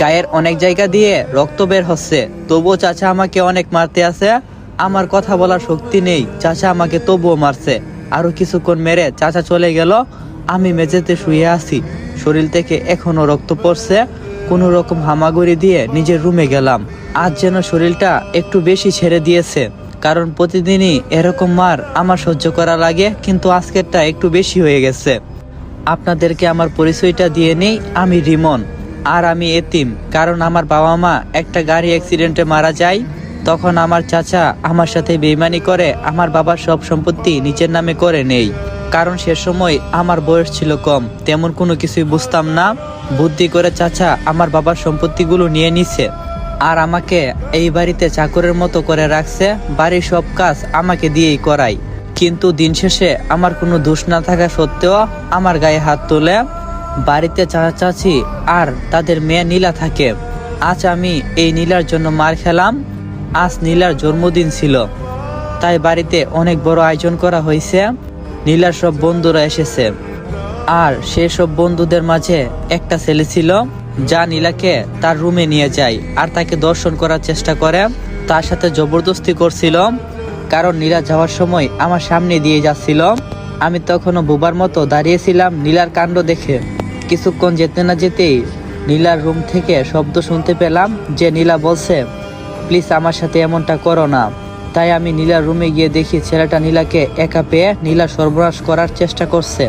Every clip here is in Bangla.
গায়ের অনেক জায়গা দিয়ে রক্ত বের হচ্ছে, তবুও চাচা আমাকে অনেক মারতে আছে। আমার কথা বলার শক্তি নেই, চাচা আমাকে তবুও মারছে। আরো কিছুক্ষণ মেরে চাচা চলে গেল। আমি মেঝেতে শুয়ে আছি, শরীর থেকে এখনো রক্ত পড়ছে। কোনো রকম হামাগুড়ি দিয়ে নিজের রুমে গেলাম। আজ যেন শরীরটা একটু বেশি ছেড়ে দিয়েছে, কারণ প্রতিদিনই এরকম মার আমার সহ্য করা লাগে, কিন্তু আজকেরটা একটু বেশি হয়ে গেছে। আপনাদেরকে আমার পরিচয়টা দিয়ে নেই, আমি রিমন। আর আমি এতিম, কারণ আমার বাবা মা একটা গাড়ি অ্যাক্সিডেন্টে মারা যায়। তখন আমার চাচা আমার সাথে বেইমানি করে আমার বাবার সব সম্পত্তি নিজের নামে করে নেই। কারণ সে সময় আমার বয়স ছিল কম, তেমন কোনো কিছুই বুঝতাম না। বুদ্ধি করে চাচা আমার বাবার সম্পত্তিগুলো নিয়ে নিছে, আর আমাকে এই বাড়িতে চাকরের মতো করে রাখছে। বাড়ির সব কাজ আমাকে দিয়েই করাই, কিন্তু দিন শেষে আমার কোনো দোষ না থাকা সত্ত্বেও আমার গায়ে হাত তোলে। বাড়িতে চাচা চাচি আর তাদের মেয়ে নীলা থাকে। আজ আমি এই নীলার জন্য মার খেলাম। আজ নীলার জন্মদিন ছিল, তাই বাড়িতে অনেক বড় আয়োজন করা হয়েছে। নীলার সব বন্ধুরা এসেছে, আর সেসব বন্ধুদের মাঝে একটা ছেলে ছিল যা নীলাকে তার রুমে নিয়ে যায় আর তাকে দর্শন করার চেষ্টা করে। তার সাথে জবরদস্তি করছিল, কারণ নীলা যাওয়ার সময় আমার সামনে দিয়ে যাচ্ছিল। আমি তখনও বোবার মতো দাঁড়িয়েছিলাম নীলার কাণ্ড দেখে। কিছুক্ষণ যেতে না যেতেই নীলার রুম থেকে শব্দ শুনতে পেলাম যে নীলা বলছে, প্লিজ আমার সাথে এমনটা করো না। তাই আমি নীলার রুমে গিয়ে দেখি ছেলেটা নীলাকে একা পেয়ে নীলা সর্বনাশ করার চেষ্টা করছে।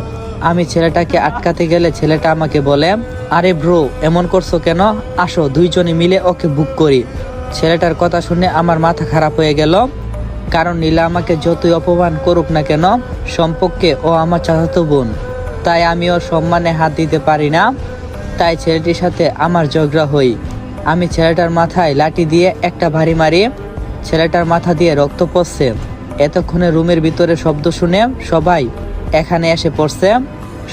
আমি ছেলেটাকে আটকাতে গেলে ছেলেটা আমাকে বলে, আরে ব্রো, এমন করছো কেন? আসো দুইজনে মিলে ওকে বুক করি। ছেলেটার কথা শুনে আমার মাথা খারাপ হয়ে গেল, কারণ নীলা আমাকে যতই অপমান করুক না কেন, সম্পর্কে ও আমার চাচাতো বোন। তাই আমি ওর সম্মানে হাত দিতে পারি না। তাই ছেলেটির সাথে আমার ঝগড়া হই। আমি ছেলেটার মাথায় লাঠি দিয়ে একটা ভারী মারি। ছেলেটার মাথা দিয়ে রক্ত পড়ছে। এতক্ষণে রুমের ভিতরে শব্দ শুনে সবাই এখানে এসে পড়ছে।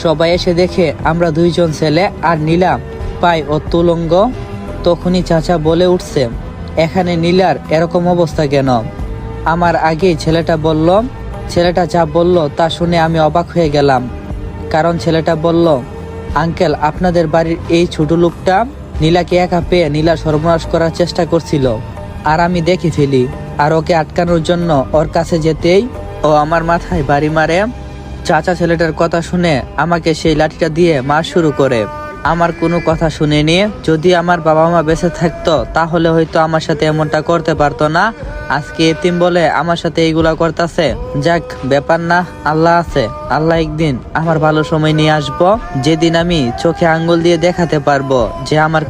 সবাই এসে দেখে আমরা দুইজন ছেলে আর নীলা পায় অতুলঙ্গ। তখনই চাচা বলে উঠছে, এখানে নীলার এরকম অবস্থা কেন? আমার আগেই ছেলেটা বলল। ছেলেটা যা বলল তা শুনে আমি অবাক হয়ে গেলাম, কারণ ছেলেটা বলল, আঙ্কেল, আপনাদের বাড়ির এই ছোট লোকটা নীলাকে একা পেয়ে নীলা সর্বনাশ করার চেষ্টা করছিল, আর আমি দেখে ফেলি। আর ওকে আটকানোর জন্য ওর কাছে যেতেই ও আমার মাথায় বাড়ি মারে। চাচা ছেলেটার কথা শুনে আমাকে সেই লাঠিটা দিয়ে মার শুরু করে। আমার কোনো কথা শুনেনি। যদি আমার বাবা মা বেঁচে থাকতো তাহলে হয়তো আমার সাথে এমনটা করতে পারতো না। আজকে এতিম বলে আমার সাথে এইগুলা করতেছে। যাক, ব্যাপার না, আল্লাহ আছে। আল্লাহ একদিন আমার ভালো সময় নিয়ে আসবো, যেদিন আমি চোখে আঙ্গুল দিয়ে দেখাতে পারবো যে আমার